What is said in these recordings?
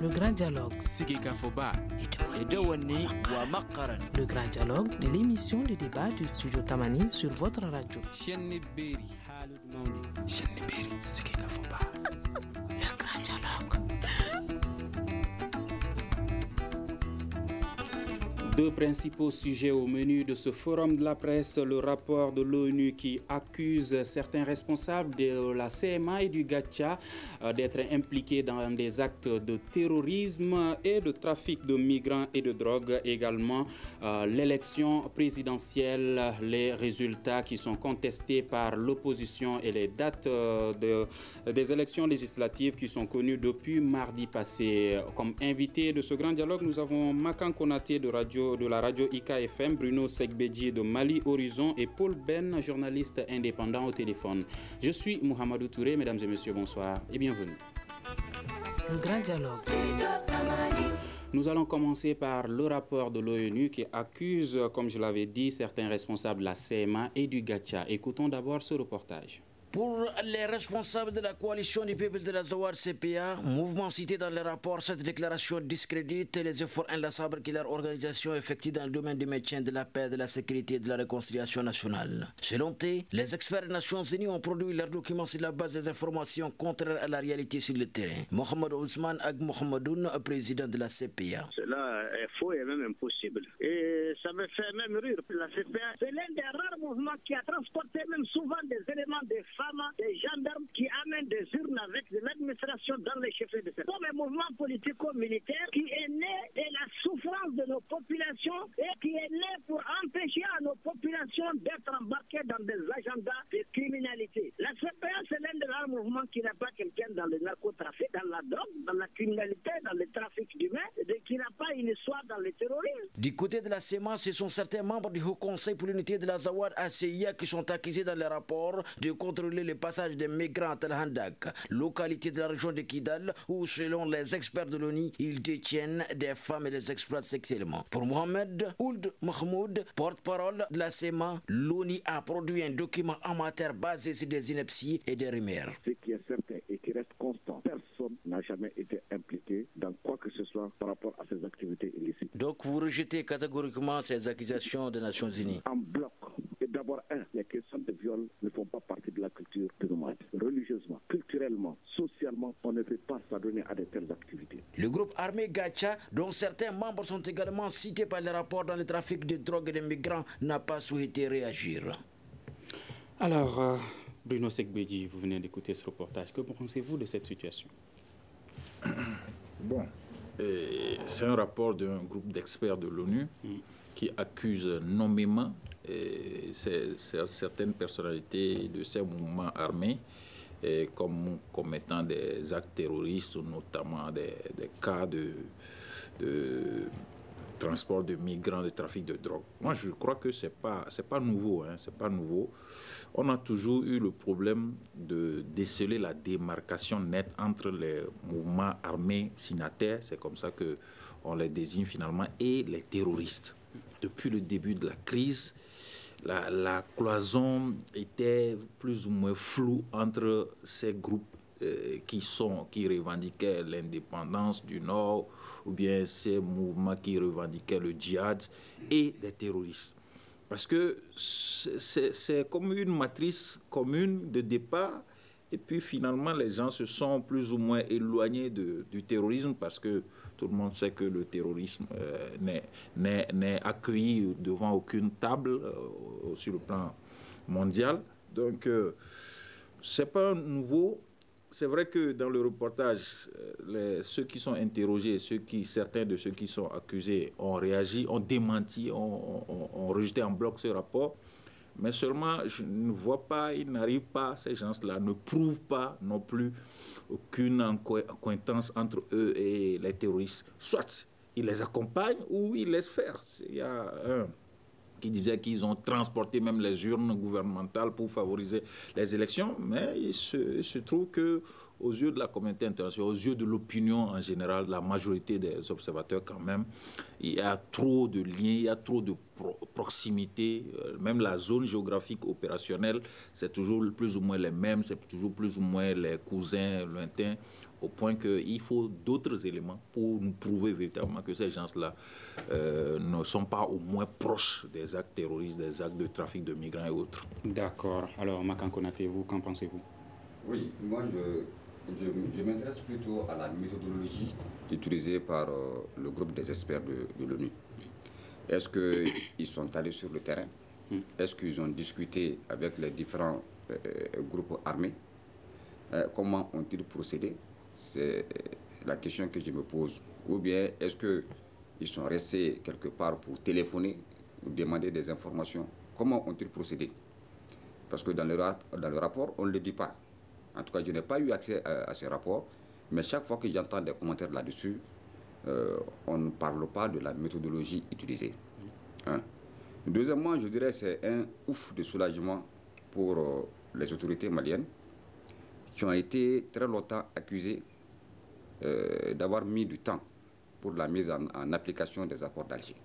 Le grand dialogue. Le grand dialogue de l'émission de débat du studio Tamani sur votre radio. Le grand dialogue. Deux principaux sujets au menu de ce forum de la presse, le rapport de l'ONU qui accuse certains responsables de la CMA et du Gacha d'être impliqués dans des actes de terrorisme et de trafic de migrants et de drogue. Également, l'élection présidentielle, les résultats qui sont contestés par l'opposition et les dates des élections législatives qui sont connues depuis mardi passé. Comme invité de ce grand dialogue, nous avons Makan Konaté de la radio IKFM, Bruno Segbedji de Mali Horizon et Paul Ben, journaliste indépendant au téléphone. Je suis Mohamedou Touré, mesdames et messieurs, bonsoir et bienvenue. Le grand dialogue. Nous allons commencer par le rapport de l'ONU qui accuse, comme je l'avais dit, certains responsables de la CMA et du Gacha. Écoutons d'abord ce reportage. Pour les responsables de la coalition du peuple de la Zawar CPA, mouvement cité dans le rapport, cette déclaration discrédite les efforts inlassables que leur organisation effectue dans le domaine du maintien de la paix, de la sécurité et de la réconciliation nationale. Selon eux, les experts des Nations Unies ont produit leurs documents sur la base des informations contraires à la réalité sur le terrain. Mohamed Ousmane Ag Mohamedoun, président de la CPA. Cela est faux et même impossible. Et ça me fait même rire. La CPA, c'est l'un des rares mouvements qui a transporté même souvent des éléments des des gendarmes qui amènent des urnes avec de l'administration dans les chefs de cette. Comme un mouvement politico-militaire qui est né de la souffrance de nos populations et qui est né pour empêcher à nos populations d'être embarquées dans des agendas de criminalité. La CPA, c'est l'un des rares mouvements qui n'a pas quelqu'un dans le narcotrafic, dans la drogue, dans la criminalité, dans le trafic d'humains, et qui n'a pas une histoire dans le terrorisme. Du côté de la CEMA, ce sont certains membres du Haut Conseil pour l'unité de la Zawar ACIA qui sont accusés dans les rapports de contrôler le passage des migrants à Talhandak, localité de la région de Kidal, où selon les experts de l'ONU, ils détiennent des femmes et les exploitent sexuellement. Pour Mohamed Ould Mahmoud, porte-parole de la CEMA, l'ONU a produit un document amateur basé sur des inepties et des rumeurs. Ce qui est certain et qui reste constant, personne n'a jamais été impliqué dans quoi que ce soit par rapport à ces activités illicites. Donc vous rejetez catégoriquement ces accusations des Nations Unies? En bloc. Et d'abord, les questions de viol ne font pas partie de la culture de nomade. Religieusement, culturellement, socialement, on ne peut pas s'adonner à de telles activités. Le groupe armé Gacha, dont certains membres sont également cités par les rapports dans le trafic de drogue et de migrants, n'a pas souhaité réagir. Alors, Bruno Segbedji, vous venez d'écouter ce reportage. Que pensez-vous de cette situation? Bon, c'est un rapport d'un groupe d'experts de l'ONU qui accuse nommément certaines personnalités de ces mouvements armés comme commettant des actes terroristes, notamment des cas de transport de migrants, de trafic de drogue. Moi, je crois que c'est pas nouveau. C'est pas nouveau. On a toujours eu le problème de déceler la démarcation nette entre les mouvements armés signataires, c'est comme ça qu'on les désigne finalement, et les terroristes. Depuis le début de la crise, la cloison était plus ou moins floue entre ces groupes qui revendiquaient l'indépendance du Nord, ou bien ces mouvements qui revendiquaient le djihad, et des terroristes. Parce que c'est comme une matrice commune de départ, et puis finalement les gens se sont plus ou moins éloignés du terrorisme, parce que tout le monde sait que le terrorisme n'est accueilli devant aucune table sur le plan mondial. Donc, c'est pas nouveau. C'est vrai que dans le reportage, ceux qui sont interrogés, certains de ceux qui sont accusés ont réagi, ont démenti, ont rejeté en bloc ce rapport. Mais seulement, je ne vois pas, ils n'arrivent pas, ces gens-là ne prouvent pas non plus aucune accointance entre eux et les terroristes. Soit ils les accompagnent ou ils laissent faire. Il y a un qui disait qu'ils ont transporté même les urnes gouvernementales pour favoriser les élections, mais il se trouve que aux yeux de la communauté internationale, aux yeux de l'opinion en général, la majorité des observateurs quand même, il y a trop de liens, il y a trop de proximité. Même la zone géographique opérationnelle, c'est toujours plus ou moins les mêmes, c'est toujours plus ou moins les cousins lointains, au point qu'il faut d'autres éléments pour nous prouver véritablement que ces gens-là ne sont pas au moins proches des actes terroristes, des actes de trafic de migrants et autres. D'accord. Alors, Makan Konaté, vous, qu'en pensez-vous? Oui, moi je m'intéresse plutôt à la méthodologie utilisée par le groupe des experts de l'ONU. Est-ce qu'ils sont allés sur le terrain? Est-ce qu'ils ont discuté avec les différents groupes armés? Comment ont-ils procédé? C'est la question que je me pose. Ou bien est-ce qu'ils sont restés quelque part pour téléphoner ou demander des informations? Comment ont-ils procédé? Parce que dans le rapport, on ne le dit pas. En tout cas, je n'ai pas eu accès à ce rapport, mais chaque fois que j'entends des commentaires là-dessus, on ne parle pas de la méthodologie utilisée. Deuxièmement, je dirais que c'est un ouf de soulagement pour les autorités maliennes qui ont été très longtemps accusées d'avoir mis du temps pour la mise en application des accords d'Alger.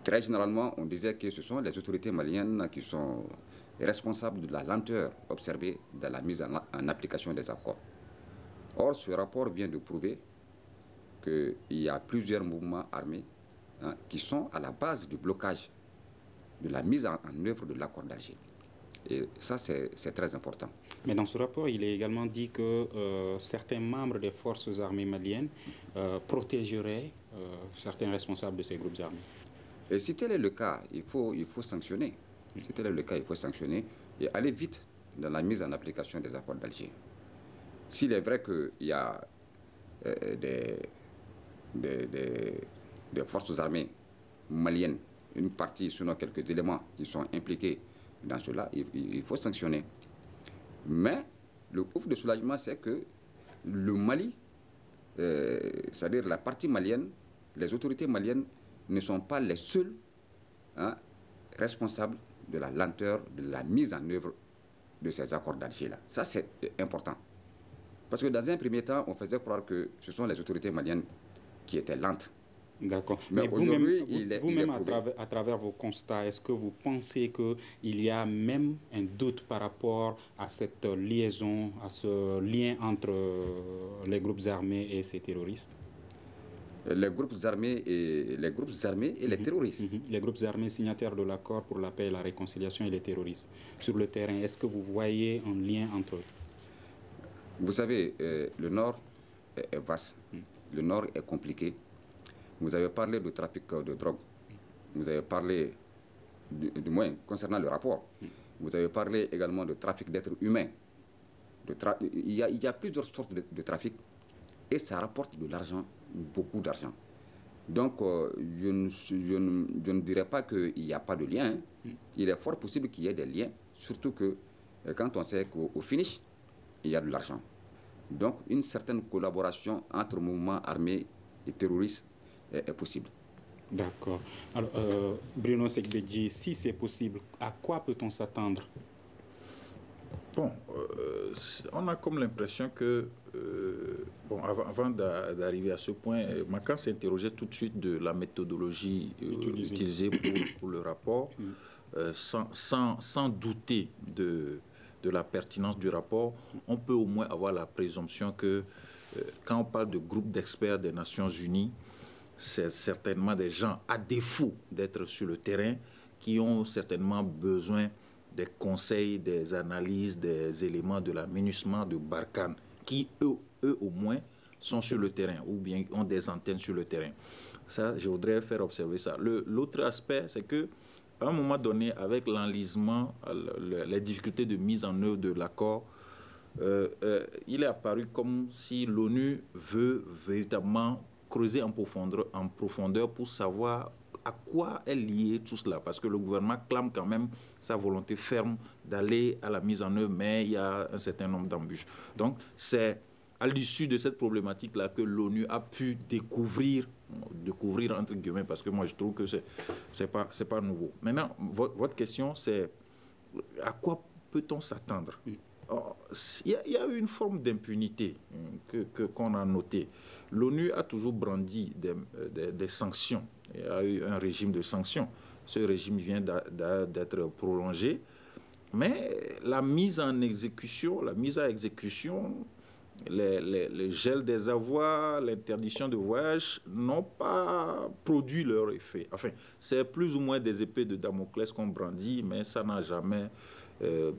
Très généralement, on disait que ce sont les autorités maliennes qui sont responsables de la lenteur observée dans la mise en application des accords. Or, ce rapport vient de prouver qu'il y a plusieurs mouvements armés qui sont à la base du blocage de la mise en œuvre de l'accord d'Alger. Et ça, c'est très important. Mais dans ce rapport, il est également dit que certains membres des forces armées maliennes protégeraient certains responsables de ces groupes armés. Et si tel est le cas, il faut sanctionner. Si tel est le cas, il faut sanctionner et aller vite dans la mise en application des accords d'Alger. S'il est vrai qu'il y a des forces armées maliennes, une partie, sinon quelques éléments qui sont impliqués dans cela, il faut sanctionner. Mais le ouf de soulagement, c'est que le Mali, c'est-à-dire la partie malienne, les autorités maliennes ne sont pas les seuls responsables de la lenteur, de la mise en œuvre de ces accords d'Alger-là. Ça, c'est important. Parce que dans un premier temps, on faisait croire que ce sont les autorités maliennes qui étaient lentes. D'accord. Mais vous-même, à travers vos constats, est-ce que vous pensez qu'il y a même un doute par rapport à cette liaison, à ce lien entre les groupes armés et ces terroristes? Les groupes armés et les terroristes. Les groupes armés signataires de l'accord pour la paix et la réconciliation et les terroristes. Sur le terrain, est-ce que vous voyez un lien entre eux? Vous savez, le Nord est vaste. Le Nord est compliqué. Vous avez parlé de trafic de drogue. Vous avez parlé, du moins concernant le rapport, vous avez parlé également de trafic d'êtres humains. Il y a plusieurs sortes de trafic et ça rapporte de l'argent, beaucoup d'argent. Donc, je ne dirais pas qu'il n'y a pas de lien. Il est fort possible qu'il y ait des liens, surtout que quand on sait qu'au finish, il y a de l'argent. Donc, une certaine collaboration entre mouvements armés et terroristes est possible. D'accord. Alors, Bruno Sekbedji, si c'est possible, à quoi peut-on s'attendre? Bon, on a comme l'impression que, avant d'arriver à ce point, Makan s'interrogeait tout de suite de la méthodologie utilisée pour le rapport, sans douter de la pertinence du rapport. On peut au moins avoir la présomption que, quand on parle de groupe d'experts des Nations Unies, c'est certainement des gens, à défaut d'être sur le terrain, qui ont certainement besoin des conseils, des analyses, des éléments de la MINUSMA, de Barkhane, qui, eux au moins, sont sur le terrain, ou bien ont des antennes sur le terrain. Ça, je voudrais faire observer ça. L'autre aspect, c'est que, à un moment donné, avec l'enlisement, les difficultés de mise en œuvre de l'accord, il est apparu comme si l'ONU veut véritablement creuser en profondeur pour savoir à quoi est lié tout cela. Parce que le gouvernement clame quand même sa volonté ferme d'aller à la mise en œuvre, mais il y a un certain nombre d'embûches. Donc, c'est à l'issue de cette problématique-là que l'ONU a pu découvrir entre guillemets, parce que moi je trouve que c'est pas nouveau. Maintenant, votre question, c'est à quoi peut-on s'attendre? il y a eu une forme d'impunité qu'on a notée. L'ONU a toujours brandi des sanctions. Il y a eu un régime de sanctions. Ce régime vient d'être prolongé. Mais la mise à exécution, le gel des avoirs, l'interdiction de voyage n'ont pas produit leur effet. Enfin, c'est plus ou moins des épées de Damoclès qu'on brandit, mais ça n'a jamais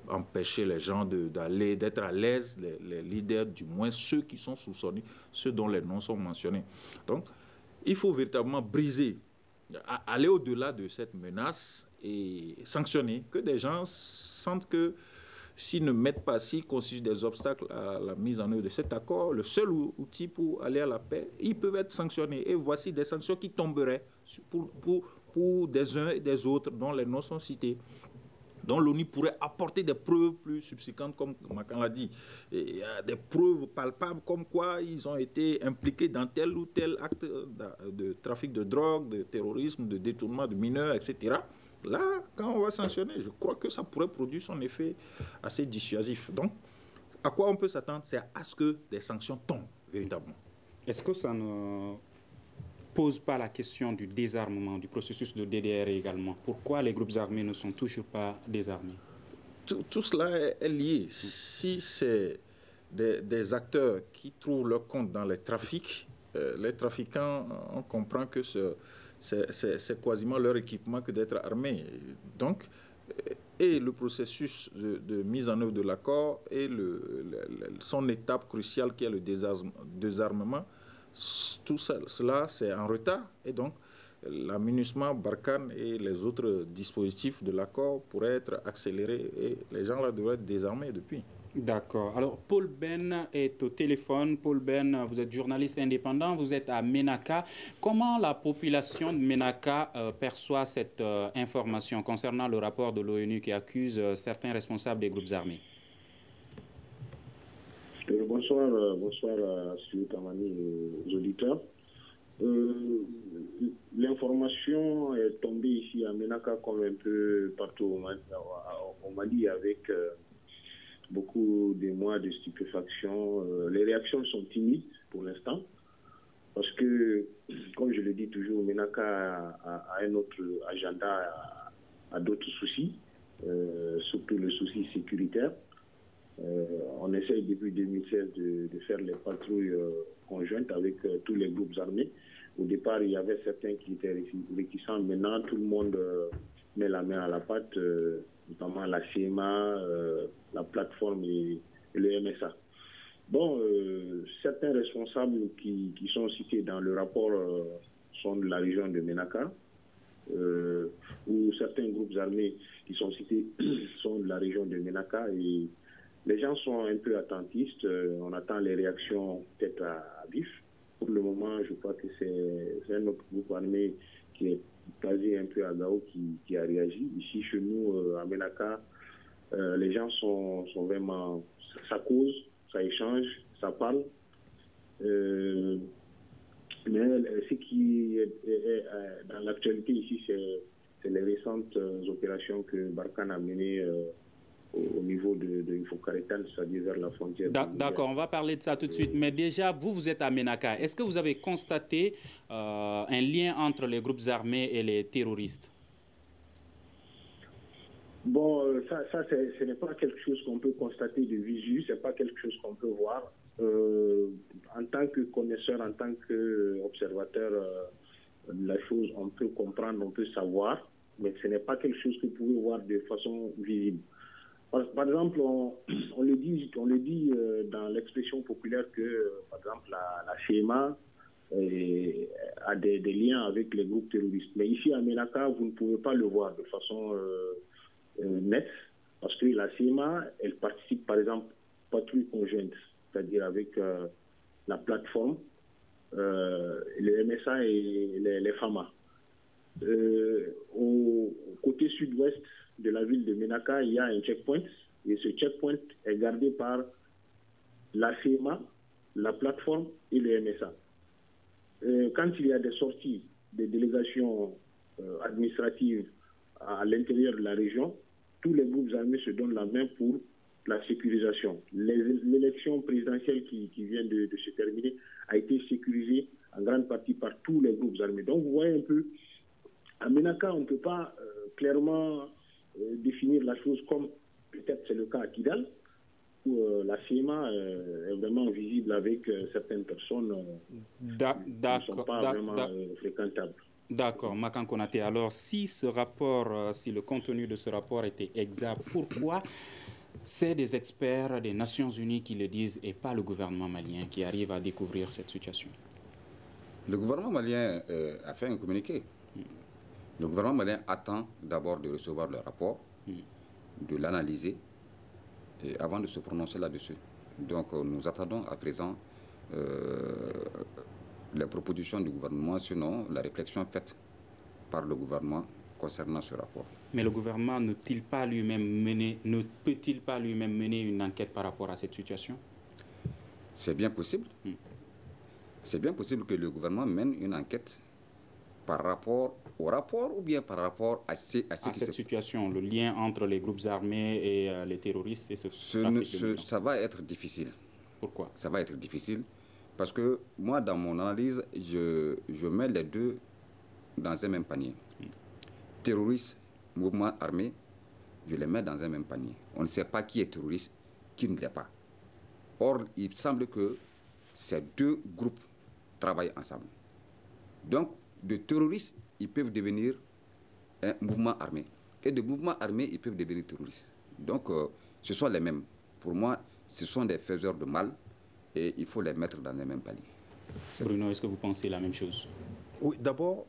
empêché les gens d'être à l'aise, les leaders, du moins ceux qui sont soupçonnés, ceux dont les noms sont mentionnés. Donc, il faut véritablement briser, aller au-delà de cette menace et sanctionner, que des gens sentent que s'ils ne mettent pas, s'ils constituent des obstacles à la mise en œuvre de cet accord, le seul outil pour aller à la paix, ils peuvent être sanctionnés. Et voici des sanctions qui tomberaient pour des uns et des autres dont les noms sont cités, dont l'ONU pourrait apporter des preuves plus subséquentes, comme Makan l'a dit. Il y a des preuves palpables comme quoi ils ont été impliqués dans tel ou tel acte de trafic de drogue, de terrorisme, de détournement de mineurs, etc. Là, quand on va sanctionner, je crois que ça pourrait produire son effet assez dissuasif. Donc, à quoi on peut s'attendre? C'est à ce que des sanctions tombent, véritablement. Est-ce que ça ne pose pas la question du désarmement, du processus de DDR également? Pourquoi les groupes armés ne sont toujours pas désarmés? Tout cela est lié. Si c'est des acteurs qui trouvent leur compte dans les trafics, les trafiquants, on comprend que c'est quasiment leur équipement que d'être armés. Donc, et le processus de mise en œuvre de l'accord et son étape cruciale qui est le désarmement, tout cela, c'est en retard. Et donc, l'amunissement Barkhane et les autres dispositifs de l'accord pourraient être accélérés et les gens là devraient être désarmés depuis. D'accord. Alors, Paul Ben est au téléphone. Paul Ben, vous êtes journaliste indépendant, vous êtes à Ménaka. Comment la population de Ménaka perçoit cette information concernant le rapport de l'ONU qui accuse certains responsables des groupes armés? Bonsoir à Studio Tamani et aux auditeurs. L'information est tombée ici à Ménaka comme un peu partout au Mali avec beaucoup de mois de stupéfaction. Les réactions sont timides pour l'instant parce que, comme je le dis toujours, Ménaka a un autre agenda, a d'autres soucis, surtout le souci sécuritaire. On essaye depuis 2016 de faire les patrouilles conjointes avec tous les groupes armés. Au départ, il y avait certains qui étaient réticents. Maintenant, tout le monde met la main à la pâte, notamment la CMA, la plateforme et le MSA. Bon, certains responsables qui sont cités dans le rapport sont de la région de Ménaka, ou certains groupes armés qui sont cités sont de la région de Ménaka. Et les gens sont un peu attentistes. On attend les réactions peut-être à vif. Pour le moment, je crois que c'est un autre groupe armé qui est basé un peu à Gao qui a réagi. Ici, chez nous, à Ménaka, les gens sont vraiment... Ça cause, ça échange, ça parle. Mais ce qui est dans l'actualité ici, c'est les récentes opérations que Barkhane a menées au niveau de Ifo-Karetan, c'est-à-dire vers la frontière. D'accord, on va parler de ça tout de suite. Mais déjà, vous êtes à Ménaka. Est-ce que vous avez constaté un lien entre les groupes armés et les terroristes? Bon, ce n'est pas quelque chose qu'on peut constater de visu, ce n'est pas quelque chose qu'on peut voir. En tant que connaisseur, en tant qu'observateur de la chose, on peut comprendre, on peut savoir, mais ce n'est pas quelque chose que vous pouvez voir de façon visible. Par exemple, on le dit dans l'expression populaire que, par exemple, la CMA a des liens avec les groupes terroristes. Mais ici, à Ménaka, vous ne pouvez pas le voir de façon nette, parce que la CMA, elle participe, par exemple, patrouille conjointe, c'est-à-dire avec la plateforme, le MSA et les FAMA. Au côté sud-ouest de la ville de Ménaka, il y a un checkpoint, et ce checkpoint est gardé par la CMA, la plateforme et le MSA. Quand il y a des sorties des délégations administratives à l'intérieur de la région, tous les groupes armés se donnent la main pour la sécurisation. L'élection présidentielle qui vient de se terminer a été sécurisée en grande partie par tous les groupes armés. Donc vous voyez un peu, à Ménaka, on ne peut pas clairement définir la chose comme peut-être c'est le cas à Kidal, où la CMA est vraiment visible avec certaines personnes qui ne sont pas vraiment fréquentables. D'accord, Makan Konaté. Alors, si ce rapport, si le contenu de ce rapport était exact, pourquoi c'est des experts des Nations Unies qui le disent et pas le gouvernement malien qui arrive à découvrir cette situation? Le gouvernement malien a fait un communiqué. Le gouvernement malien attend d'abord de recevoir le rapport, de l'analyser, avant de se prononcer là-dessus. Donc nous attendons à présent les propositions du gouvernement, sinon la réflexion faite par le gouvernement concernant ce rapport. Mais le gouvernement ne peut-il pas lui-même mener une enquête par rapport à cette situation? C'est bien possible. C'est bien possible que le gouvernement mène une enquête par rapport au rapport ou bien par rapport à cette situation, le lien entre les groupes armés et les terroristes et ça va être difficile. Pourquoi? Ça va être difficile parce que moi, dans mon analyse, je mets les deux dans un même panier. Terroristes, mouvement armé, je les mets dans un même panier. On ne sait pas qui est terroriste, qui ne l'est pas. Or, il semble que ces deux groupes travaillent ensemble. Donc, de terroristes, ils peuvent devenir un mouvement armé. Et de mouvement armé, ils peuvent devenir terroristes. Donc, ce sont les mêmes. Pour moi, ce sont des faiseurs de mal et il faut les mettre dans le même panier. Bruno, est-ce que vous pensez la même chose? Oui, d'abord,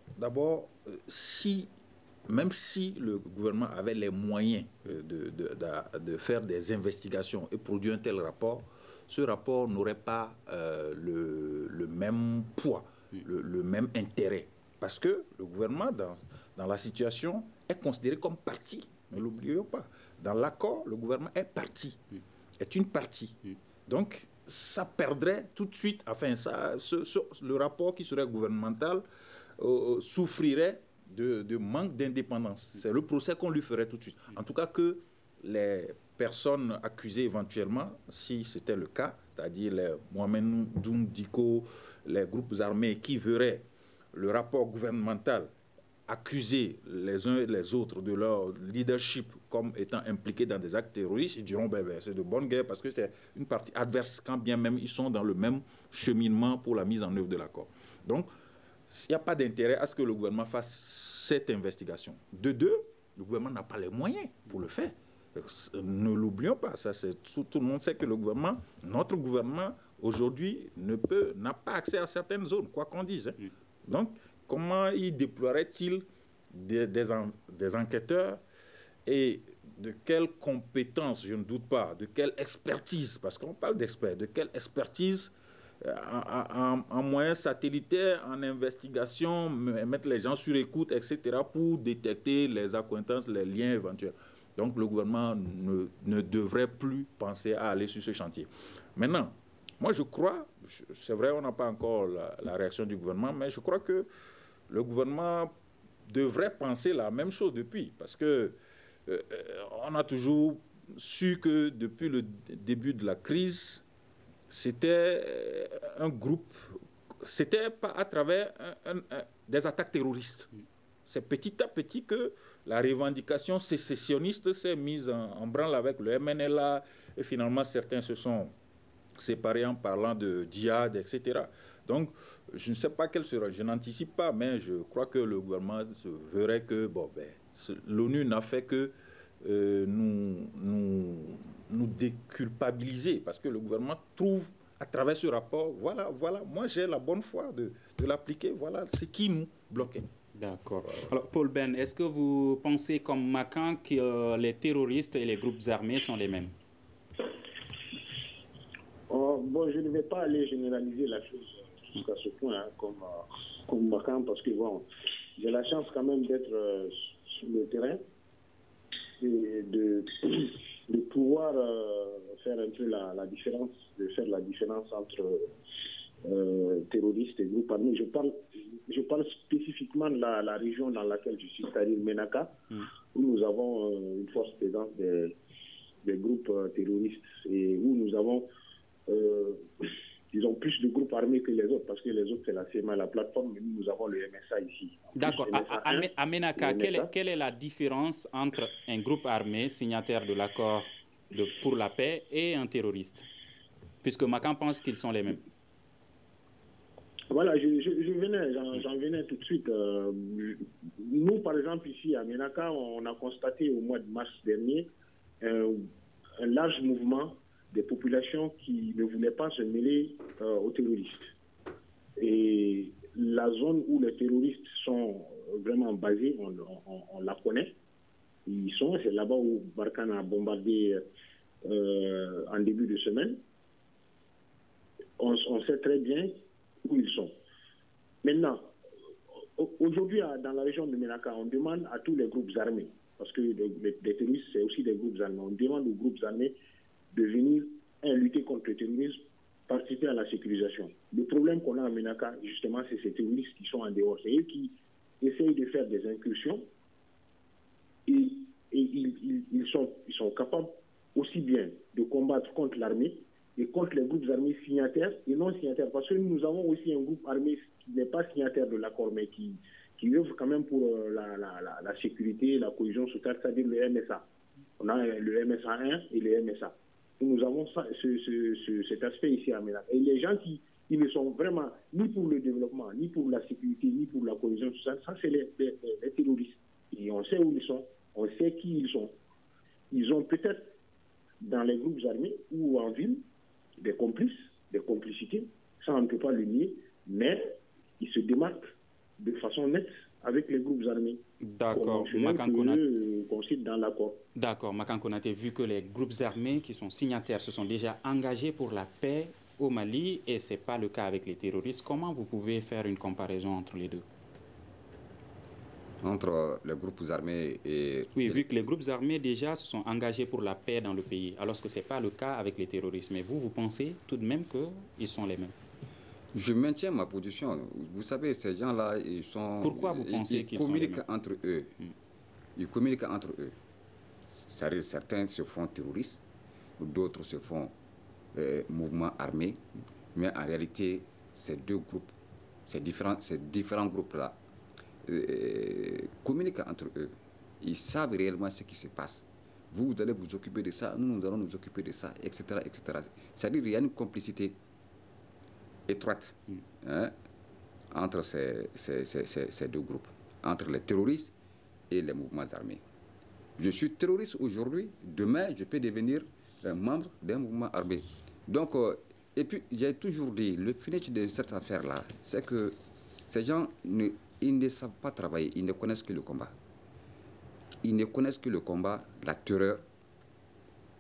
même si le gouvernement avait les moyens de faire des investigations et produire un tel rapport, ce rapport n'aurait pas le même poids, le même intérêt. Parce que le gouvernement, dans la situation, est considéré comme partie. Ne l'oublions pas. Dans l'accord, le gouvernement est partie, est une partie. Donc, ça perdrait tout de suite, enfin, le rapport qui serait gouvernemental souffrirait de manque d'indépendance. C'est le procès qu'on lui ferait tout de suite. En tout cas, que les personnes accusées éventuellement, si c'était le cas, c'est-à-dire les Mohamed Doum Diko, les groupes armés qui verraient le rapport gouvernemental accuser les uns et les autres de leur leadership comme étant impliqués dans des actes terroristes, ils diront c'est de bonne guerre parce que c'est une partie adverse, quand bien même ils sont dans le même cheminement pour la mise en œuvre de l'accord. Donc, il n'y a pas d'intérêt à ce que le gouvernement fasse cette investigation. De deux, le gouvernement n'a pas les moyens pour le faire. Ne l'oublions pas, tout le monde sait que notre gouvernement, aujourd'hui, n'a pas accès à certaines zones, quoi qu'on dise. Donc, comment il déploierait-il des enquêteurs et de quelle compétence, je ne doute pas, de quelle expertise, parce qu'on parle d'experts, de quelle expertise en moyens satellitaires, en investigation, mettre les gens sur écoute, etc., pour détecter les accointances, les liens éventuels. Donc le gouvernement ne devrait plus penser à aller sur ce chantier. Maintenant, moi je crois, c'est vrai, on n'a pas encore la réaction du gouvernement, mais je crois que le gouvernement devrait penser la même chose depuis, parce que on a toujours su que depuis le début de la crise, c'était un groupe, c'était pas à travers des attaques terroristes. C'est petit à petit que la revendication sécessionniste s'est mise en branle avec le MNLA et finalement certains se sont séparés en parlant de djihad, etc. Donc, je ne sais pas quel sera, je n'anticipe pas, mais je crois que le gouvernement verrait que l'ONU n'a fait que nous déculpabiliser, parce que le gouvernement trouve à travers ce rapport, voilà, moi j'ai la bonne foi de l'appliquer, voilà ce qui nous bloquait. D'accord. Alors, Paul Ben, est-ce que vous pensez comme Makan que les terroristes et les groupes armés sont les mêmes? Bon, je ne vais pas aller généraliser la chose jusqu'à ce point, comme Makan, parce que bon, j'ai la chance quand même d'être sur le terrain et de pouvoir faire un peu la différence, de faire la différence entre terroristes et groupes armés. Je parle spécifiquement de la région dans laquelle je suis, c'est-à-dire Ménaka, où nous avons une forte présence des groupes terroristes et où nous avons, disons, plus de groupes armés que les autres, parce que les autres, c'est la CMA, la plateforme, mais nous avons le MSA ici. D'accord. À Ménaka, quelle est la différence entre un groupe armé signataire de l'accord pour la paix et un terroriste? Puisque Makan pense qu'ils sont les mêmes. Voilà, j'en venais tout de suite. Nous, par exemple, ici à Ménaka, on a constaté au mois de mars dernier un large mouvement des populations qui ne voulaient pas se mêler aux terroristes. Et la zone où les terroristes sont vraiment basés, on la connaît. C'est là-bas où Barkhane a bombardé en début de semaine. On sait très bien où ils sont. Maintenant, aujourd'hui, dans la région de Ménaka, on demande à tous les groupes armés, parce que les terroristes, c'est aussi des groupes armés, on demande aux groupes armés de venir lutter contre le terrorisme, participer à la sécurisation. Le problème qu'on a à Ménaka, justement, c'est ces terroristes qui sont en dehors. C'est eux qui essayent de faire des incursions et ils sont capables aussi bien de combattre contre l'armée et contre les groupes armés signataires et non signataires. Parce que nous avons aussi un groupe armé qui n'est pas signataire de l'accord, mais qui œuvre quand même pour la sécurité, la cohésion sociale, c'est-à-dire le MSA. On a le MSA 1 et le MSA. Et nous avons cet aspect ici à Ménaka. Et les gens qui ne sont vraiment ni pour le développement, ni pour la sécurité, ni pour la cohésion sociale, ça c'est les terroristes. Et on sait où ils sont, on sait qui ils sont. Ils ont peut-être dans les groupes armés ou en ville des complices, des complicités, ça on ne peut pas le nier, mais ils se démarquent de façon nette avec les groupes armés. D'accord, qu'on cite dans l'accord. D'accord, Makan Konaté, vu que les groupes armés qui sont signataires se sont déjà engagés pour la paix au Mali et ce n'est pas le cas avec les terroristes, comment vous pouvez faire une comparaison entre les deux? Entre les groupes armés et... Oui, vu que les groupes armés déjà se sont engagés pour la paix dans le pays, alors que ce n'est pas le cas avec les terroristes. Mais vous pensez tout de même qu'ils sont les mêmes? Je maintiens ma position. Vous savez, ces gens-là, ils sont... Pourquoi vous pensez qu'ils sont les mêmes? Ils communiquent entre eux. Ils communiquent entre eux. Certains se font terroristes, d'autres se font mouvements armés. Mais en réalité, ces deux groupes, ces différents groupes-là, communiquent entre eux. Ils savent réellement ce qui se passe. Vous allez vous occuper de ça, nous allons nous occuper de ça, etc. etc. C'est-à-dire qu'il y a une complicité étroite entre ces deux groupes, entre les terroristes et les mouvements armés. Je suis terroriste aujourd'hui, demain je peux devenir un membre d'un mouvement armé. Donc, et puis j'ai toujours dit, le finish de cette affaire-là, c'est que ces gens ils ne savent pas travailler, ils ne connaissent que le combat. Ils ne connaissent que le combat, la terreur,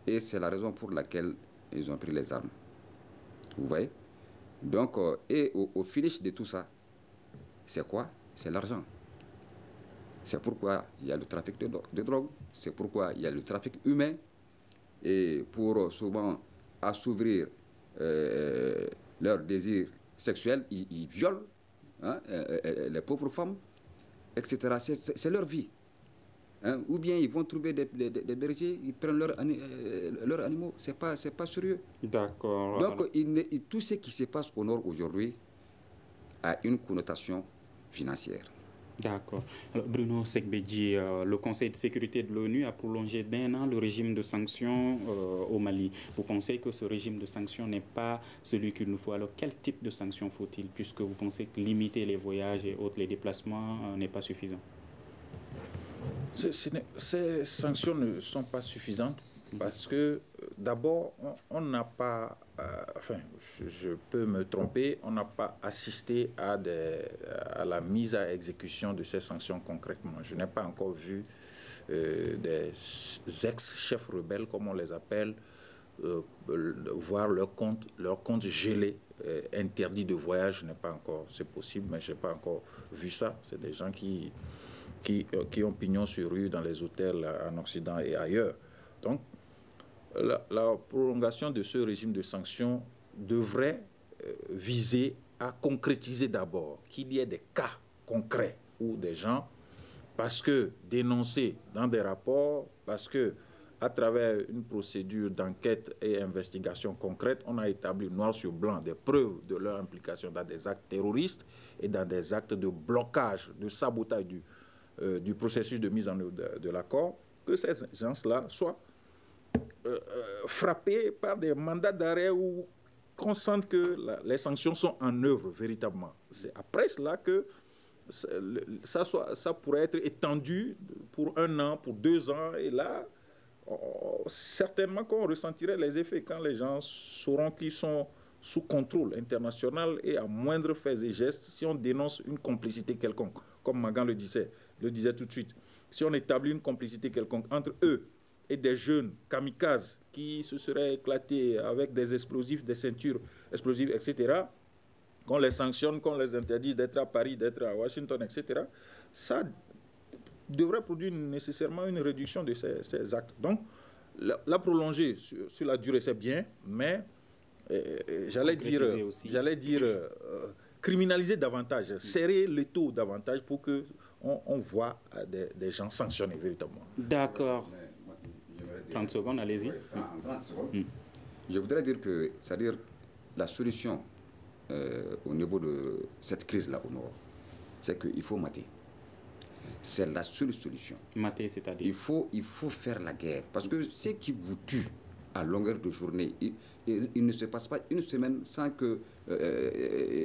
et c'est la raison pour laquelle ils ont pris les armes. Vous voyez? Donc, et au finish de tout ça, c'est quoi? C'est l'argent. C'est pourquoi il y a le trafic de drogue, c'est pourquoi il y a le trafic humain, et pour souvent assouvir leurs désirs sexuels, ils violent les pauvres femmes, etc. C'est leur vie. Ou bien ils vont trouver des bergers, ils prennent leurs animaux. C'est pas sérieux. D'accord. Donc tout ce qui se passe au nord aujourd'hui a une connotation financière. D'accord. Bruno Segbedji, le Conseil de sécurité de l'ONU a prolongé d'1 an le régime de sanctions au Mali. Vous pensez que ce régime de sanctions n'est pas celui qu'il nous faut? Alors quel type de sanctions faut-il, puisque vous pensez que limiter les voyages et autres, les déplacements n'est pas suffisant? Ces sanctions ne sont pas suffisantes parce que d'abord, on n'a pas, enfin, je peux me tromper, on n'a pas assisté à la mise à exécution de ces sanctions concrètement. Je n'ai pas encore vu des ex-chefs rebelles, comme on les appelle, voir leur compte gelé, interdit de voyage. Je n'ai pas encore, c'est possible, mais je n'ai pas encore vu ça. C'est des gens qui ont pignon sur rue dans les hôtels en Occident et ailleurs. Donc, la prolongation de ce régime de sanctions devrait viser à concrétiser d'abord qu'il y ait des cas concrets où des gens, parce que dénoncés dans des rapports, parce que à travers une procédure d'enquête et investigation concrète, on a établi noir sur blanc des preuves de leur implication dans des actes terroristes et dans des actes de blocage, de sabotage du processus de mise en œuvre de l'accord, que ces gens-là soient frappés par des mandats d'arrêt ou qu'on sente que les sanctions sont en œuvre véritablement. C'est après cela que ça pourrait être étendu pour 1 an, pour 2 ans, et là, certainement qu'on ressentirait les effets quand les gens sauront qu'ils sont sous contrôle international et à moindre fait et geste, si on dénonce une complicité quelconque, comme Magan le disait tout de suite, si on établit une complicité quelconque entre eux et des jeunes kamikazes qui se seraient éclatés avec des explosifs, des ceintures explosives, etc., qu'on les sanctionne, qu'on les interdise d'être à Paris, d'être à Washington, etc., ça devrait produire nécessairement une réduction de ces actes. Donc, la prolonger sur la durée, c'est bien, mais j'allais dire criminaliser davantage, serrer les taux davantage pour qu'on voit des gens sanctionnés véritablement. D'accord. 30 secondes, allez-y. En 30 secondes. Je voudrais dire que, c'est-à-dire la solution au niveau de cette crise-là au nord, c'est qu'il faut mater. C'est la seule solution. Mater, c'est-à-dire il faut faire la guerre. Parce que ce qui vous tue à longueur de journée, il ne se passe pas une semaine sans que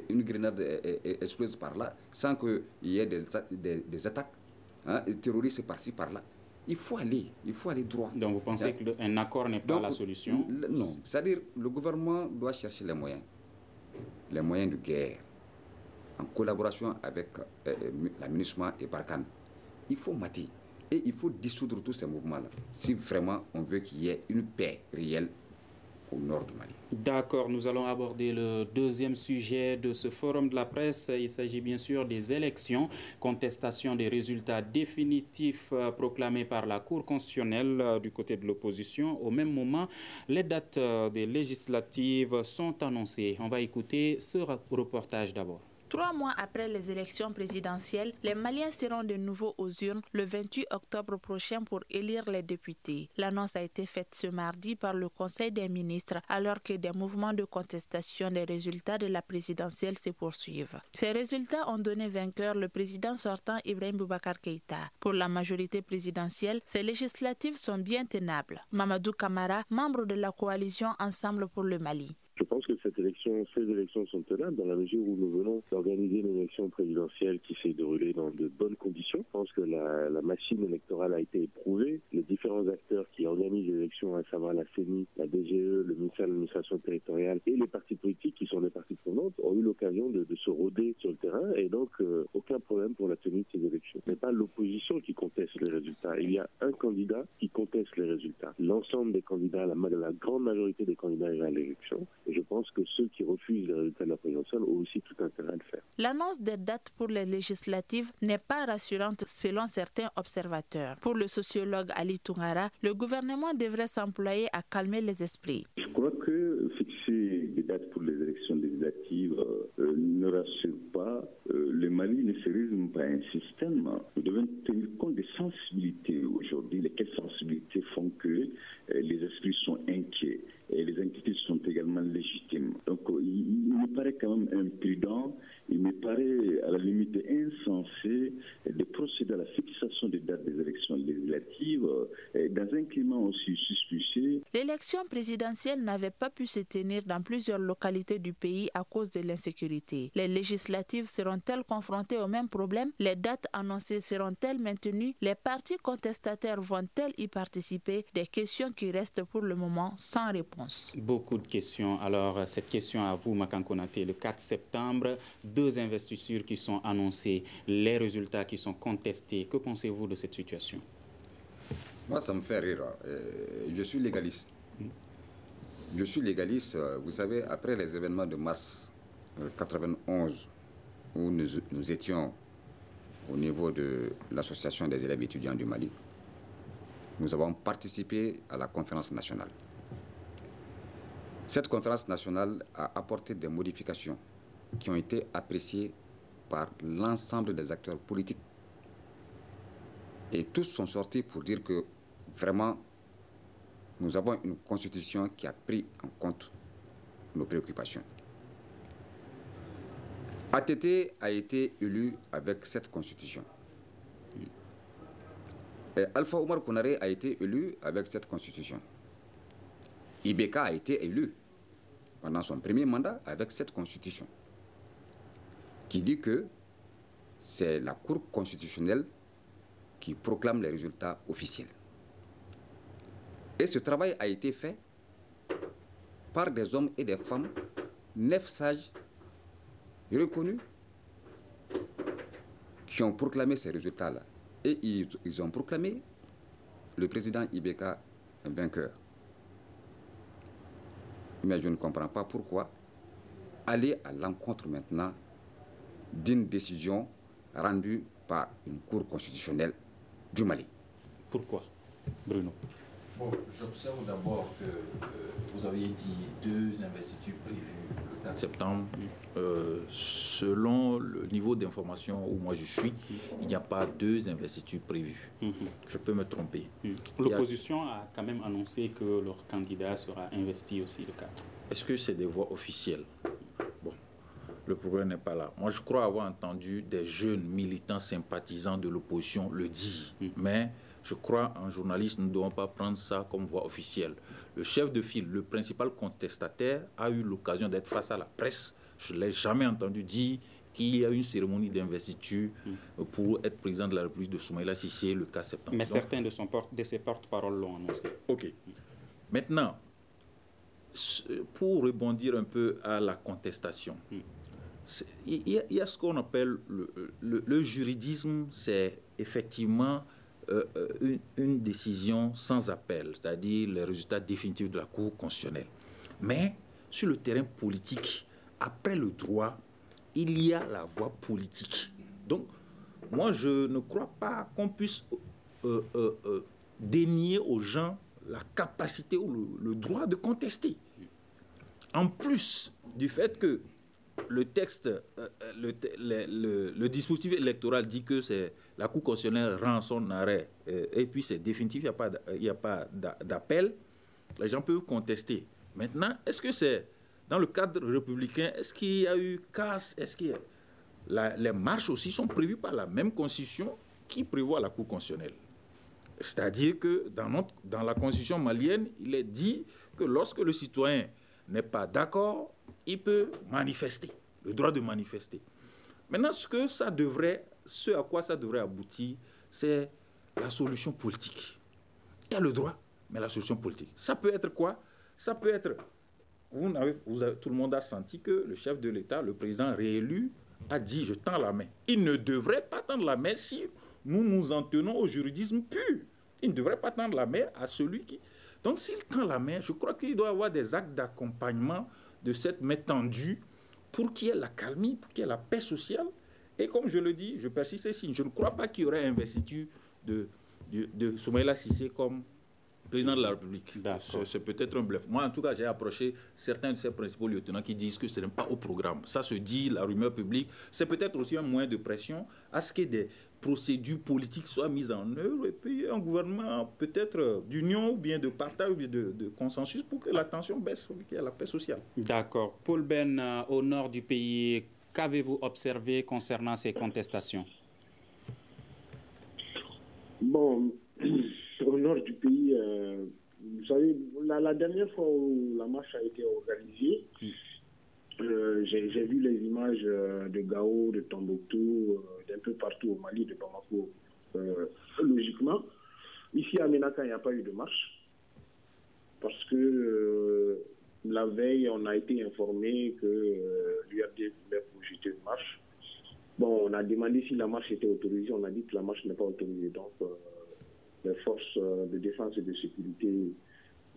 une grenade explose par là, sans qu'il y ait des attaques terroristes par-ci, par-là. Il faut aller droit. Donc vous pensez qu'un accord n'est pas la solution? Non. C'est-à-dire le gouvernement doit chercher les moyens de guerre, en collaboration avec la MINUSMA et Barkhane. Il faut mater et il faut dissoudre tous ces mouvements-là si vraiment on veut qu'il y ait une paix réelle au nord du Mali. D'accord, nous allons aborder le deuxième sujet de ce forum de la presse. Il s'agit bien sûr des élections, contestation des résultats définitifs proclamés par la Cour constitutionnelle du côté de l'opposition. Au même moment, les dates des législatives sont annoncées. On va écouter ce reportage d'abord. 3 mois après les élections présidentielles, les Maliens seront de nouveau aux urnes le 28 octobre prochain pour élire les députés. L'annonce a été faite ce mardi par le Conseil des ministres alors que des mouvements de contestation des résultats de la présidentielle se poursuivent. Ces résultats ont donné vainqueur le président sortant Ibrahim Boubacar Keïta. Pour la majorité présidentielle, ces législatives sont bien tenables. Mamadou Kamara, membre de la coalition Ensemble pour le Mali. Je pense que ces élections sont tenables dans la mesure où nous venons d'organiser une élection présidentielle qui s'est déroulée dans de bonnes conditions. Je pense que la machine électorale a été éprouvée. Les différents acteurs qui organisent les élections, à savoir la CENI, la DGE, le ministère de l'administration territoriale et les partis politiques qui sont des parties prenantes, ont eu l'occasion de se rôder sur le terrain et donc aucun problème pour la tenue de ces élections. Ce n'est pas l'opposition qui conteste les résultats. Il y a un candidat qui conteste les résultats. L'ensemble des candidats, la grande majorité des candidats ira à l'élection. Et je pense que ceux qui refusent les résultats de la présidentielle ont aussi tout intérêt à le faire. L'annonce des dates pour les législatives n'est pas rassurante selon certains observateurs. Pour le sociologue Ali Toungara, le gouvernement devrait s'employer à calmer les esprits. Je crois que fixer des dates pour les élections législatives ne rassure pas. Le Mali ne se résume pas à un système. Nous devons tenir compte des sensibilités aujourd'hui, lesquelles sensibilités font que les esprits sont inquiets. Et les inquiétudes sont également légitimes. Donc il me paraît quand même imprudent, il me paraît à la limite insensé de procéder à la fixation des dates des élections législatives dans un climat aussi suspicieux. L'élection présidentielle n'avait pas pu se tenir dans plusieurs localités du pays à cause de l'insécurité. Les législatives seront-elles confrontées au même problème? Les dates annoncées seront-elles maintenues? Les partis contestataires vont-elles y participer? Des questions qui restent pour le moment sans réponse. Beaucoup de questions. Alors, cette question à vous, Makan Konaté. Le 4 septembre, 2 investitures qui sont annoncées, les résultats qui sont contestés. Que pensez-vous de cette situation? Moi, ça me fait rire. Je suis légaliste. Je suis légaliste, vous savez, après les événements de mars 91, où nous étions au niveau de l'association des élèves étudiants du Mali, nous avons participé à la conférence nationale. Cette conférence nationale a apporté des modifications qui ont été appréciées par l'ensemble des acteurs politiques. Et tous sont sortis pour dire que vraiment, nous avons une constitution qui a pris en compte nos préoccupations. ATT a été élu avec cette constitution. Et Alpha Oumar Konaré a été élu avec cette constitution. Ibeka a été élu pendant son premier mandat avec cette constitution, qui dit que c'est la Cour constitutionnelle qui proclame les résultats officiels. Et ce travail a été fait par des hommes et des femmes, 9 sages reconnus, qui ont proclamé ces résultats-là. Et ils ont proclamé le président Ibeka vainqueur. Mais je ne comprends pas pourquoi aller à l'encontre maintenant d'une décision rendue par une Cour constitutionnelle du Mali. Pourquoi, Bruno? Bon, j'observe d'abord que vous aviez dit 2 investitures prévues le 4 septembre. Selon le niveau d'information où moi je suis, il n'y a pas 2 investitures prévues. Je peux me tromper. L'opposition a quand même annoncé que leur candidat sera investi aussi le 4. Est-ce que c'est des voix officielles? Bon, le problème n'est pas là. Moi, je crois avoir entendu des jeunes militants sympathisants de l'opposition le dire. Mais je crois, en journaliste, nous ne devons pas prendre ça comme voix officielle. Le chef de file, le principal contestataire, a eu l'occasion d'être face à la presse. Je ne l'ai jamais entendu dire qu'il y a une cérémonie d'investiture pour être président de la République de Soumaïla Cissé le 4 septembre. Mais certains de ses porte-paroles l'ont annoncé. OK. Maintenant, pour rebondir un peu à la contestation, il y a ce qu'on appelle le juridisme, c'est effectivement une décision sans appel, c'est-à-dire les résultats définitifs de la Cour constitutionnelle. Mais sur le terrain politique, après le droit, il y a la voie politique. Donc, moi, je ne crois pas qu'on puisse dénier aux gens la capacité ou le droit de contester. En plus du fait que le texte, le dispositif électoral dit que c'est la Cour constitutionnelle rend son arrêt et puis c'est définitif, il n'y a pas d'appel, les gens peuvent contester. Maintenant, est-ce que c'est dans le cadre républicain, est-ce qu'il y a eu casse, est-ce qu'il y a... les marches aussi sont prévues par la même constitution qui prévoit la Cour constitutionnelle. C'est-à-dire que dans la constitution malienne, il est dit que lorsque le citoyen n'est pas d'accord, il peut manifester, le droit de manifester. Maintenant, ce à quoi ça devrait aboutir, c'est la solution politique. Il y a le droit, mais la solution politique. Ça peut être quoi? Ça peut être... tout le monde a senti que le chef de l'État, le président réélu, a dit « je tends la main ». Il ne devrait pas tendre la main si nous nous en tenons au juridisme pur. Il ne devrait pas tendre la main à celui qui... Donc, s'il tend la main, je crois qu'il doit y avoir des actes d'accompagnement de cette main tendue pour qu'il y ait la calmie, pour qu'il y ait la paix sociale. Et comme je le dis, je persiste ici, je ne crois pas qu'il y aurait investiture de Soumaïla Cissé comme président de la République. C'est peut-être un bluff. Moi, en tout cas, j'ai approché certains de ses principaux lieutenants qui disent que ce n'est pas au programme. Ça se dit, la rumeur publique. C'est peut-être aussi un moyen de pression à ce que des procédures politiques soient mises en œuvre et puis un gouvernement peut-être d'union ou bien de partage ou bien de consensus pour que la tension baisse, pour qu'il y ait la paix sociale. D'accord. Paul Ben, au nord du pays, qu'avez-vous observé concernant ces contestations? Bon, au nord du pays, vous savez, la dernière fois où la marche a été organisée, j'ai vu les images de Gao, de Tombouctou, d'un peu partout au Mali, de Bamako. Logiquement, ici à Ménaka, il n'y a pas eu de marche parce que la veille, on a été informé que l'URD voulait projeter une marche. Bon, on a demandé si la marche était autorisée, on a dit que la marche n'est pas autorisée. Donc, les forces de défense et de sécurité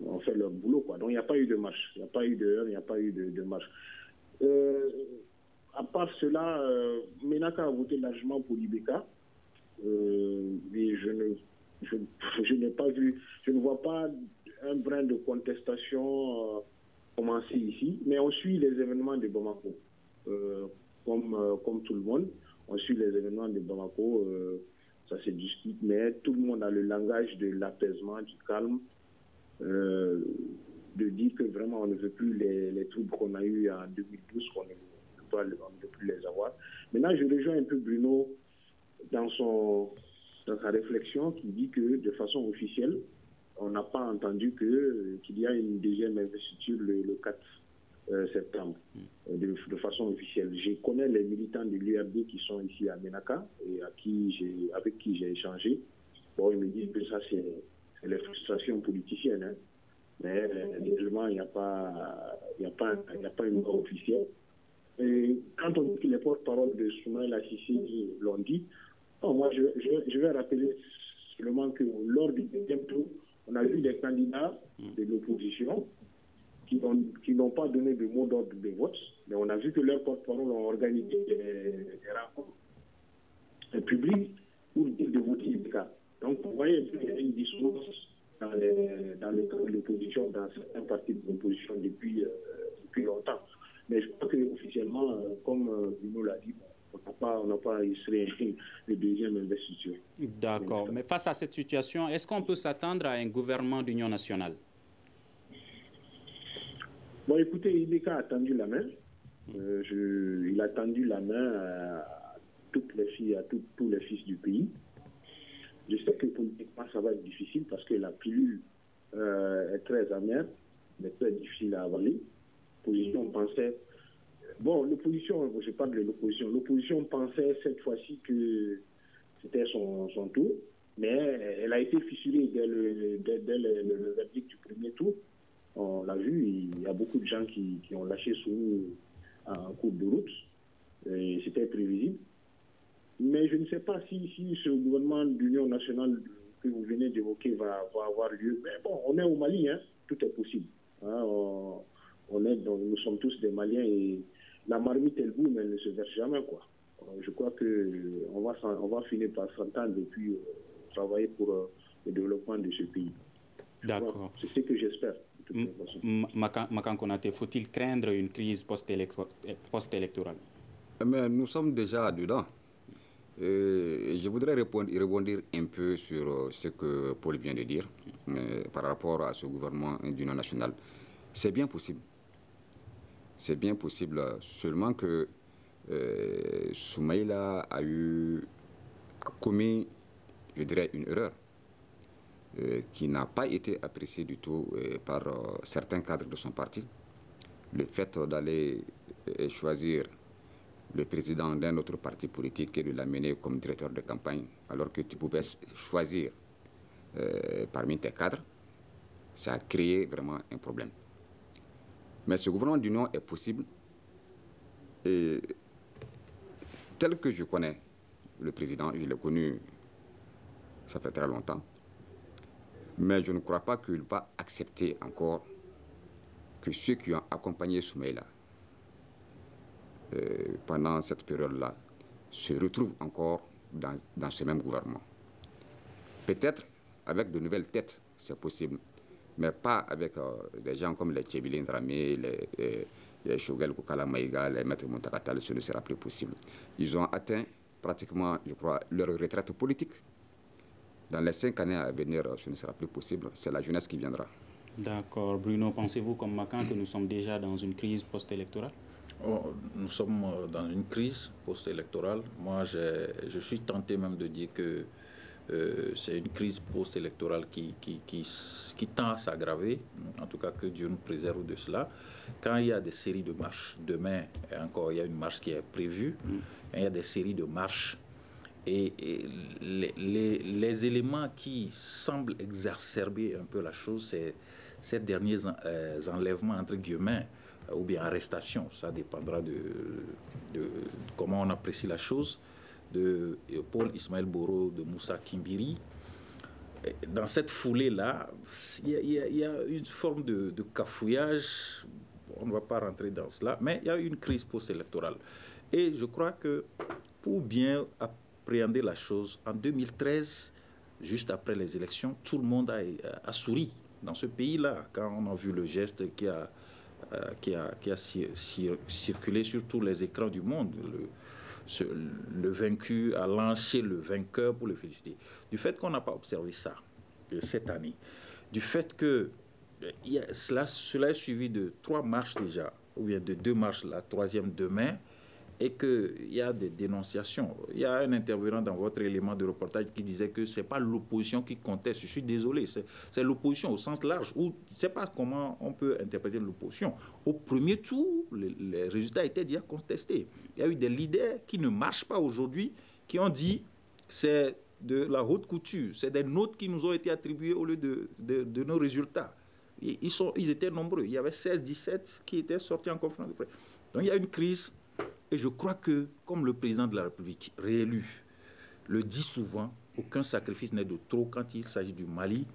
ont fait leur boulot, quoi. Donc, il n'y a pas eu de marche. Il n'y a pas eu de heure, il n'y a pas eu de marche. À part cela, Ménaka a voté largement pour Ibeka. Mais je n'ai pas vu, je ne vois pas un brin de contestation commencer ici. Mais on suit les événements de Bamako. Comme tout le monde, on suit les événements de Bamako. Ça se discute, mais tout le monde a le langage de l'apaisement, du calme. de dire que vraiment on ne veut plus les troubles qu'on a eus en 2012, qu'on ne veut plus les avoir. Maintenant, je rejoins un peu Bruno dans sa réflexion qui dit que de façon officielle, on n'a pas entendu qu'il y a une deuxième investiture le 4 septembre, de façon officielle. Je connais les militants de l'URD qui sont ici à Ménaka et avec qui j'ai échangé. Bon, ils me disent que ça, c'est les frustrations politiciennes. Hein. Mais réellement, il n'y a pas une loi officielle. Et quand on dit que les porte-paroles de Soumaïla Cissé l'ont dit, moi, je vais rappeler seulement que lors du deuxième tour, on a vu des candidats de l'opposition qui n'ont pas donné de mot d'ordre de vote, mais on a vu que leurs porte-paroles ont organisé des rencontres publiques pour dire de voter IBK. Donc, vous voyez qu'il y a une dissonance dans les camps de l'opposition, dans certains partis de l'opposition depuis longtemps. Mais je crois qu'officiellement, comme Bruno l'a dit, on n'a pas illustré le deuxième investiture. D'accord. Mais face à cette situation, est-ce qu'on peut s'attendre à un gouvernement d'union nationale? Bon, écoutez, IBK a tendu la main. Il a tendu la main à toutes les filles, à tous les fils du pays. Je sais que politiquement, ça va être difficile parce que la pilule est très amère, mais très difficile à avaler. L'opposition pensait... Bon, l'opposition, je parle de l'opposition. L'opposition pensait cette fois-ci que c'était son tour, mais elle a été fissurée dès le verdict du premier tour. On l'a vu, il y a beaucoup de gens qui ont lâché sous nous en cours de route. C'était prévisible. Mais je ne sais pas si ce gouvernement d'union nationale que vous venez d'évoquer va avoir lieu. Mais bon, on est au Mali, hein, tout est possible. Hein, nous sommes tous des Maliens et la marmite est le bout, mais elle ne se verse jamais, quoi. Je crois qu'on va finir par s'entendre et puis travailler pour le développement de ce pays. D'accord. C'est ce que j'espère. Makan Konaté, faut-il craindre une crise post-électorale? Mais nous sommes déjà dedans. Je voudrais rebondir un peu sur ce que Paul vient de dire par rapport à ce gouvernement d'union nationale. C'est bien possible. C'est bien possible, seulement que Soumaïla a commis, je dirais, une erreur qui n'a pas été appréciée du tout par certains cadres de son parti. Le fait d'aller choisir le président d'un autre parti politique et de l'amener comme directeur de campagne, alors que tu pouvais choisir parmi tes cadres, ça a créé vraiment un problème. Mais ce gouvernement d'union est possible. Et tel que je connais le président, je l'ai connu, ça fait très longtemps, mais je ne crois pas qu'il va accepter encore que ceux qui ont accompagné Soumaïla pendant cette période-là se retrouvent encore dans ce même gouvernement. Peut-être avec de nouvelles têtes, c'est possible, mais pas avec des gens comme les Tchébilin Dramé, les Choguel Koukala Maïga, les Maîtres Montakatal, ce ne sera plus possible. Ils ont atteint pratiquement, je crois, leur retraite politique. Dans les 5 années à venir, ce ne sera plus possible. C'est la jeunesse qui viendra. D'accord. Bruno, pensez-vous comme Makan que nous sommes déjà dans une crise post-électorale? Nous sommes dans une crise post-électorale. Moi, je suis tenté même de dire que c'est une crise post-électorale qui tend à s'aggraver. En tout cas, que Dieu nous préserve de cela. Quand il y a des séries de marches, demain, encore, il y a une marche qui est prévue. Quand il y a des séries de marches, et les éléments qui semblent exacerber un peu la chose, c'est ces derniers enlèvements, entre guillemets, ou bien arrestations. Ça dépendra de comment on apprécie la chose, de Paul Ismaël Boro, de Moussa Kimbiri. Dans cette foulée-là, il y a une forme de cafouillage. On ne va pas rentrer dans cela, mais il y a une crise post-électorale. Et je crois que pour bien appréhender la chose, en 2013, juste après les élections, tout le monde a souri dans ce pays-là, quand on a vu le geste qui a circulé sur tous les écrans du monde. Le vaincu a lancé le vainqueur pour le féliciter. Du fait qu'on n'a pas observé ça cette année, du fait que cela est suivi de 3 marches déjà, ou bien de 2 marches, la 3e demain, et qu'il y a des dénonciations. Il y a un intervenant dans votre élément de reportage qui disait que ce n'est pas l'opposition qui conteste. Je suis désolé, c'est l'opposition au sens large. Ou, je ne sais pas comment on peut interpréter l'opposition. Au premier tour, les résultats étaient déjà contestés. Il y a eu des leaders qui ne marchent pas aujourd'hui, qui ont dit c'est de la haute couture, c'est des notes qui nous ont été attribuées au lieu de nos résultats. Ils étaient nombreux. Il y avait 16-17 qui étaient sortis en conférence de presse. Donc il y a une crise. Et je crois que, comme le président de la République réélu le dit souvent, aucun sacrifice n'est de trop quand il s'agit du Mali.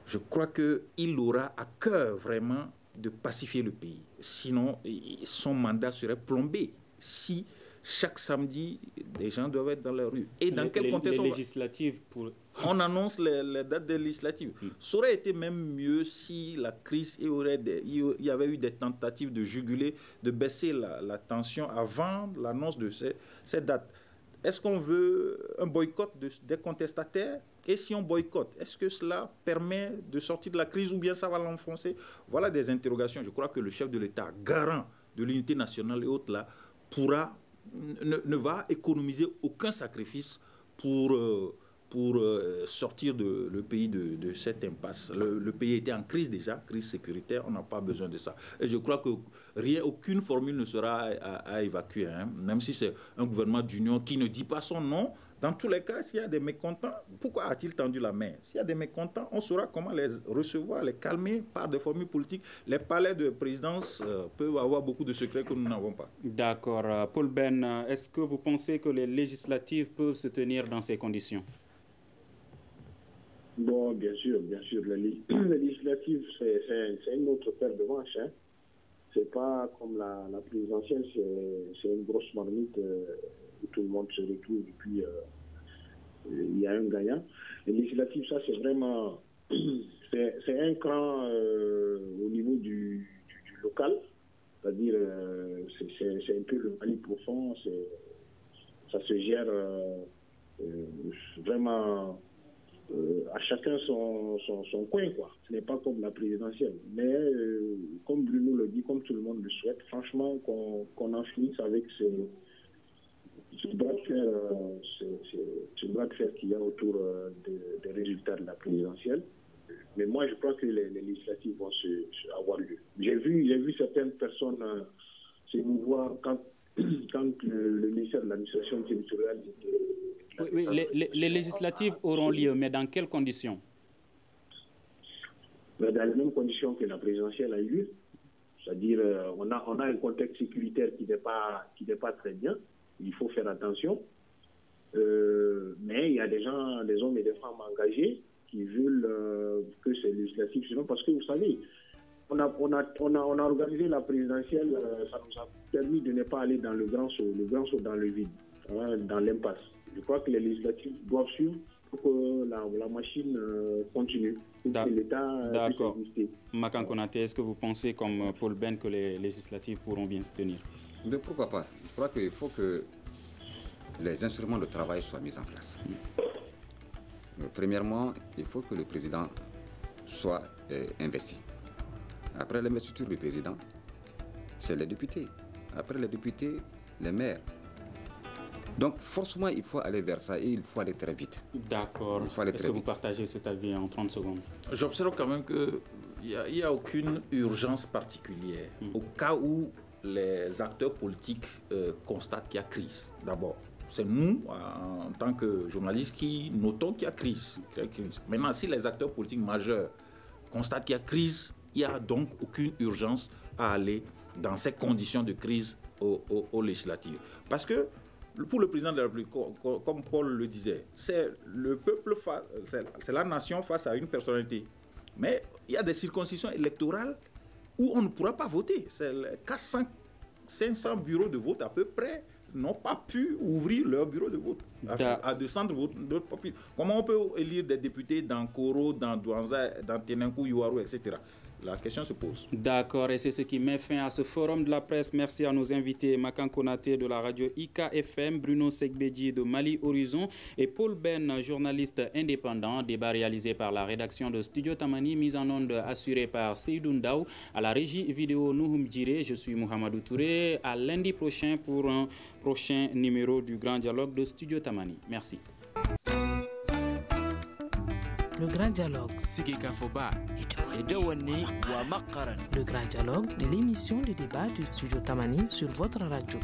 Je crois qu'il aura à cœur vraiment de pacifier le pays. Sinon, son mandat serait plombé. Si chaque samedi, des gens doivent être dans la rue. Et dans quel contexte les législatives on annonce les dates des législatives. Ça aurait été même mieux si la crise, il y avait eu des tentatives de juguler, de baisser la tension avant l'annonce de ces dates. Est-ce qu'on veut un boycott des contestataires? Et si on boycotte, est-ce que cela permet de sortir de la crise ou bien ça va l'enfoncer? Voilà des interrogations. Je crois que le chef de l'État, garant de l'unité nationale et autres là, ne va économiser aucun sacrifice pour sortir le pays de cette impasse. Le pays était en crise déjà, crise sécuritaire, on n'a pas besoin de ça. Et je crois que aucune formule ne sera à évacuer, hein. Même si c'est un gouvernement d'union qui ne dit pas son nom. Dans tous les cas, s'il y a des mécontents, pourquoi a-t-il tendu la main? S'il y a des mécontents, on saura comment les recevoir, les calmer par des formules politiques. Les palais de présidence peuvent avoir beaucoup de secrets que nous n'avons pas. D'accord. Paul Ben, est-ce que vous pensez que les législatives peuvent se tenir dans ces conditions? Bon, bien sûr. Les législatives, c'est une autre paire de manches. Hein. C'est pas comme la présidentielle, c'est une grosse marmite où tout le monde se retrouve et puis il y a un gagnant. Les législatives, ça, c'est vraiment... c'est un cran au niveau du local. C'est-à-dire, c'est un peu le Mali profond. Ça se gère vraiment... à chacun son coin, quoi. Ce n'est pas comme la présidentielle. Mais comme Bruno le dit, comme tout le monde le souhaite, franchement, qu'on en finisse avec ce bras de fer qu'il y a autour des résultats de la présidentielle. Mais moi, je crois que les législatives vont avoir lieu. J'ai vu certaines personnes s'émouvoir quand le ministère de l'administration territoriale était... Oui, les législatives auront lieu, mais dans quelles conditions? Dans les mêmes conditions que la présidentielle a eu lieu. C'est-à-dire, on a un contexte sécuritaire qui n'est pas très bien. Il faut faire attention. Mais il y a des hommes et des femmes engagés qui veulent que ces législatives soient... Parce que vous savez, on a organisé la présidentielle, ça nous a permis de ne pas aller dans le grand saut dans le vide, hein, dans l'impasse. Je crois que les législatives doivent suivre pour que la machine continue. D'accord. Makan Konaté, est-ce que vous pensez, comme Paul Ben, que les législatives pourront bien se tenir? Mais pourquoi pas? Je crois qu'il faut que les instruments de travail soient mis en place. Premièrement, il faut que le président soit investi. Après l'investiture du président, c'est les députés. Après les députés, les maires. Donc forcément, il faut aller vers ça et il faut aller très vite. D'accord. Est-ce que vous partagez cet avis en 30 secondes? J'observe quand même qu'il n'y a aucune urgence particulière. Au cas où les acteurs politiques constatent qu'il y a crise, d'abord. C'est nous, en tant que journalistes, qui notons qu'il y a crise. Maintenant, si les acteurs politiques majeurs constatent qu'il y a crise, il n'y a donc aucune urgence à aller dans ces conditions de crise aux législatives. Parce que pour le président de la République, comme Paul le disait, c'est le peuple, c'est la nation face à une personnalité. Mais il y a des circonscriptions électorales où on ne pourra pas voter. C'est 500 bureaux de vote à peu près n'ont pas pu ouvrir leur bureau de vote à des centres de vote. Comment on peut élire des députés dans Koro, dans Douanza, dans Tenenkou, Youarou, etc. la question se pose. D'accord, et c'est ce qui met fin à ce forum de la presse. Merci à nos invités Makan Konaté de la radio IKFM, Bruno Segbedji de Mali Horizon et Paul Ben, journaliste indépendant. Débat réalisé par la rédaction de Studio Tamani, mise en onde assurée par Seydou Ndaw. À la régie vidéo Nouhoum Djire, je suis Mohamedou Touré. À lundi prochain pour un prochain numéro du Grand Dialogue de Studio Tamani. Merci. Le Grand Dialogue. Le Grand Dialogue de l'émission de débat du Studio Tamani sur votre radio.